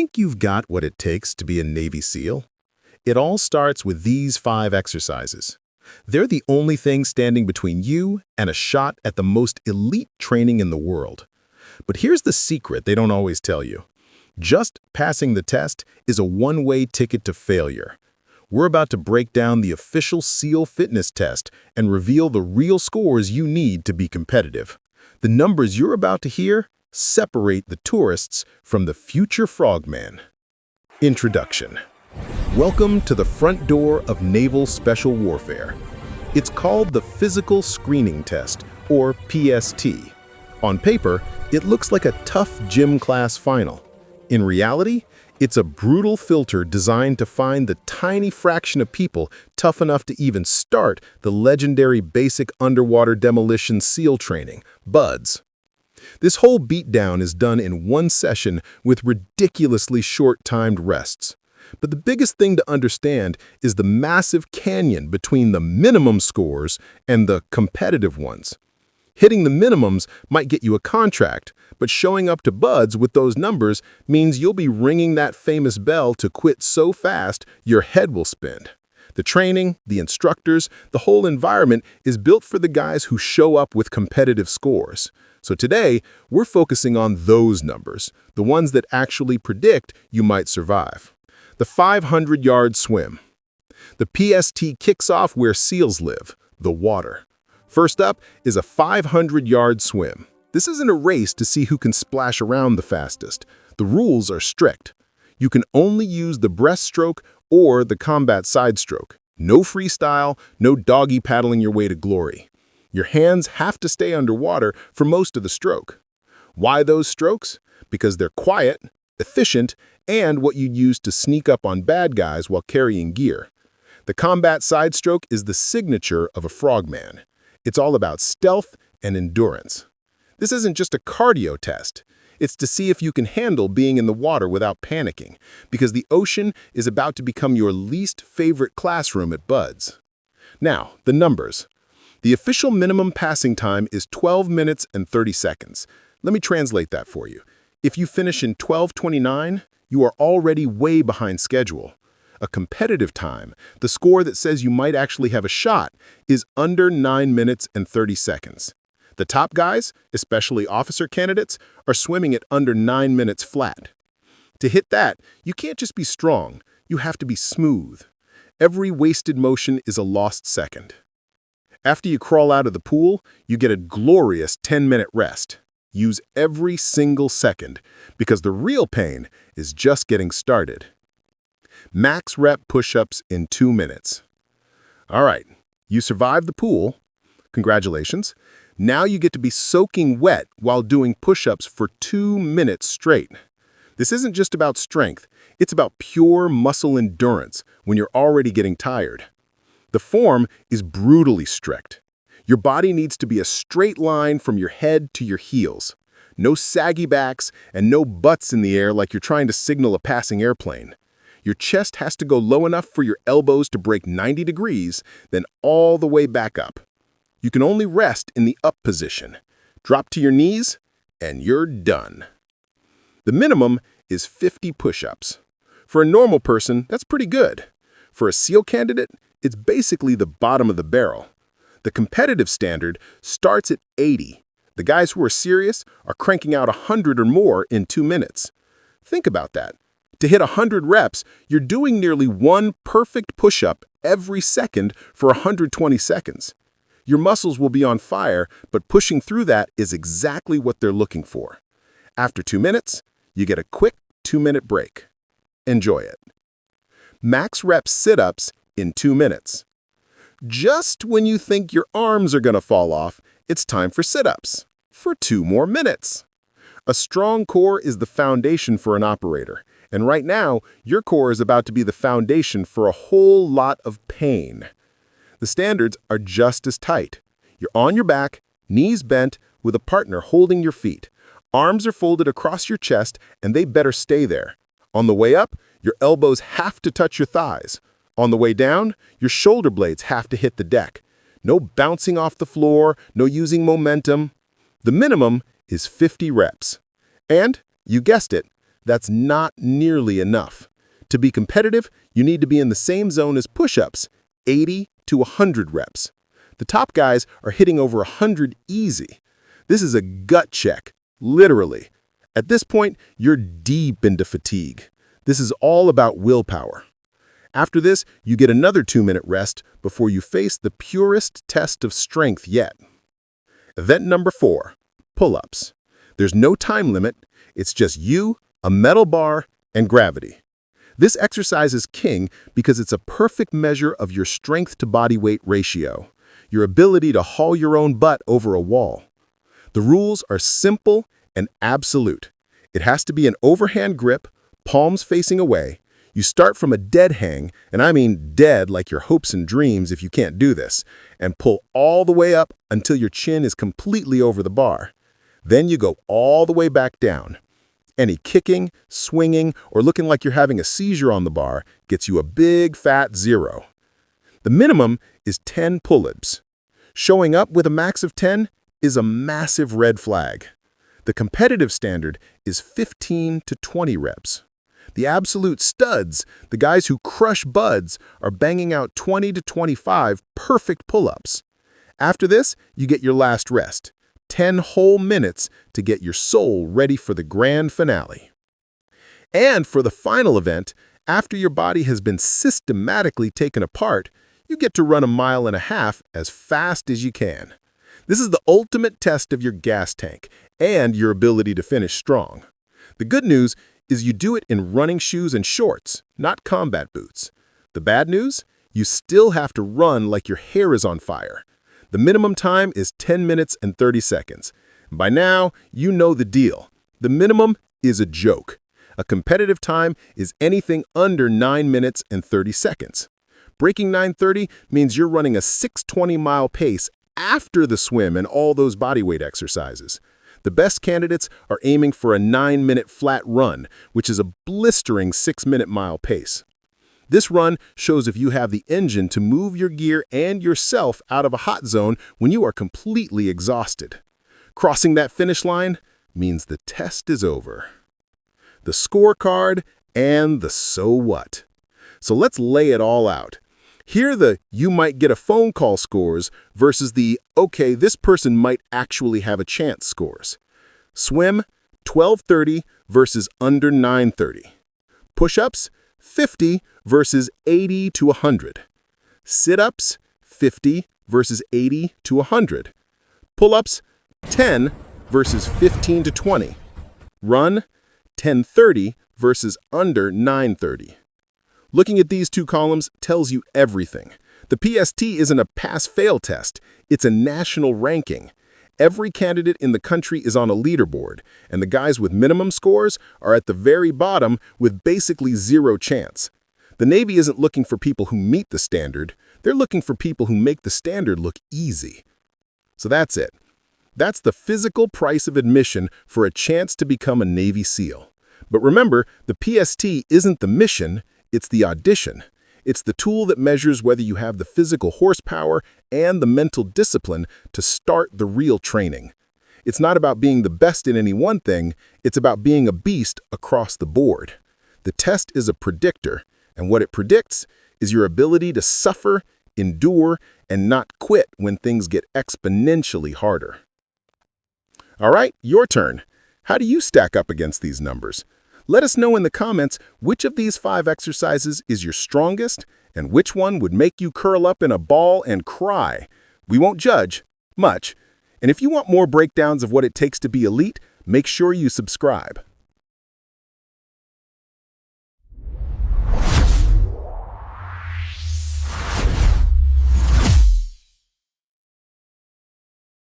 Think you've got what it takes to be a Navy SEAL? It all starts with these 5 exercises. They're the only thing standing between you and a shot at the most elite training in the world. But here's the secret they don't always tell you. Just passing the test is a one-way ticket to failure. We're about to break down the official SEAL fitness test and reveal the real scores you need to be competitive. The numbers you're about to hear separate the tourists from the future frogman. Introduction. Welcome to the front door of Naval Special Warfare. It's called the Physical Screening Test, or PST. On paper, it looks like a tough gym class final. In reality, it's a brutal filter designed to find the tiny fraction of people tough enough to even start the legendary basic underwater demolition SEAL training, BUDS. This whole beatdown is done in one session with ridiculously short-timed rests. But the biggest thing to understand is the massive canyon between the minimum scores and the competitive ones. Hitting the minimums might get you a contract, but showing up to BUDS with those numbers means you'll be ringing that famous bell to quit so fast your head will spin. The training, the instructors, the whole environment is built for the guys who show up with competitive scores. So today, we're focusing on those numbers, the ones that actually predict you might survive. The 500-yard swim. The PST kicks off where SEALs live, the water. First up is a 500-yard swim. This isn't a race to see who can splash around the fastest. The rules are strict. You can only use the breaststroke or the combat side stroke. No freestyle, no doggy paddling your way to glory. Your hands have to stay underwater for most of the stroke. Why those strokes? Because they're quiet, efficient, and what you'd use to sneak up on bad guys while carrying gear. The combat side stroke is the signature of a frogman. It's all about stealth and endurance. This isn't just a cardio test. It's to see if you can handle being in the water without panicking, because the ocean is about to become your least favorite classroom at BUDS. Now, the numbers. The official minimum passing time is 12 minutes and 30 seconds. Let me translate that for you. If you finish in 12:29, you are already way behind schedule. A competitive time, the score that says you might actually have a shot, is under 9 minutes and 30 seconds. The top guys, especially officer candidates, are swimming at under 9 minutes flat. To hit that, you can't just be strong, you have to be smooth. Every wasted motion is a lost second. After you crawl out of the pool, you get a glorious 10-minute rest. Use every single second, because the real pain is just getting started. Max rep push-ups in 2 minutes. All right, you survived the pool. Congratulations. Now you get to be soaking wet while doing push-ups for 2 minutes straight. This isn't just about strength, it's about pure muscle endurance when you're already getting tired. The form is brutally strict. Your body needs to be a straight line from your head to your heels. No saggy backs and no butts in the air like you're trying to signal a passing airplane. Your chest has to go low enough for your elbows to break 90 degrees, then all the way back up. You can only rest in the up position. Drop to your knees, and you're done. The minimum is 50 push-ups. For a normal person, that's pretty good. For a SEAL candidate, it's basically the bottom of the barrel. The competitive standard starts at 80. The guys who are serious are cranking out 100 or more in 2 minutes. Think about that. To hit 100 reps, you're doing nearly one perfect push-up every second for 120 seconds. Your muscles will be on fire, but pushing through that is exactly what they're looking for. After 2 minutes, you get a quick 2-minute break. Enjoy it. Max rep sit-ups in 2 minutes. Just when you think your arms are going to fall off, it's time for sit-ups for 2 more minutes. A strong core is the foundation for an operator, and right now, your core is about to be the foundation for a whole lot of pain. The standards are just as tight. You're on your back, knees bent, with a partner holding your feet. Arms are folded across your chest, and they better stay there. On the way up, your elbows have to touch your thighs. On the way down, your shoulder blades have to hit the deck. No bouncing off the floor, no using momentum. The minimum is 50 reps. And, you guessed it, that's not nearly enough. To be competitive, you need to be in the same zone as push-ups, 80 to 100 reps. The top guys are hitting over 100 easy. This is a gut check, literally. At this point, you're deep into fatigue. This is all about willpower. After this, you get another 2-minute rest before you face the purest test of strength yet. Event number 4, pull-ups. There's no time limit. It's just you, a metal bar, and gravity. This exercise is king because it's a perfect measure of your strength-to-body weight ratio, your ability to haul your own butt over a wall. The rules are simple and absolute. It has to be an overhand grip, palms facing away. You start from a dead hang, and I mean dead like your hopes and dreams if you can't do this, and pull all the way up until your chin is completely over the bar. Then you go all the way back down. Any kicking, swinging, or looking like you're having a seizure on the bar gets you a big fat 0. The minimum is 10 pull-ups. Showing up with a max of 10 is a massive red flag. The competitive standard is 15 to 20 reps. The absolute studs, the guys who crush buds, are banging out 20 to 25 perfect pull-ups. After this, you get your last rest, 10 whole minutes to get your soul ready for the grand finale. And for the final event, after your body has been systematically taken apart, you get to run 1.5 miles as fast as you can. This is the ultimate test of your gas tank and your ability to finish strong. The good news is you do it in running shoes and shorts, not combat boots. The bad news? You still have to run like your hair is on fire. The minimum time is 10 minutes and 30 seconds. By now, you know the deal. The minimum is a joke. A competitive time is anything under 9 minutes and 30 seconds. Breaking 9:30 means you're running a 620-mile pace after the swim and all those bodyweight exercises. The best candidates are aiming for a 9-minute flat run, which is a blistering 6-minute mile pace. This run shows if you have the engine to move your gear and yourself out of a hot zone when you are completely exhausted. Crossing that finish line means the test is over. The scorecard and the so what. So let's lay it all out. Here are the you might get a phone call scores versus the okay, this person might actually have a chance scores. Swim, 12:30 versus under 9:30. Push-ups, 50 versus 80 to 100. Sit-ups, 50 versus 80 to 100. Pull-ups, 10 versus 15 to 20. Run, 10:30 versus under 9:30. Looking at these two columns tells you everything. The PST isn't a pass-fail test. It's a national ranking. Every candidate in the country is on a leaderboard, and the guys with minimum scores are at the very bottom with basically 0 chance. The Navy isn't looking for people who meet the standard. They're looking for people who make the standard look easy. So that's it. That's the physical price of admission for a chance to become a Navy SEAL. But remember, the PST isn't the mission. It's the audition. It's the tool that measures whether you have the physical horsepower and the mental discipline to start the real training. It's not about being the best in any one thing, it's about being a beast across the board. The test is a predictor, and what it predicts is your ability to suffer, endure, and not quit when things get exponentially harder. All right, your turn. How do you stack up against these numbers? Let us know in the comments which of these 5 exercises is your strongest and which one would make you curl up in a ball and cry. We won't judge much. And if you want more breakdowns of what it takes to be elite, make sure you subscribe.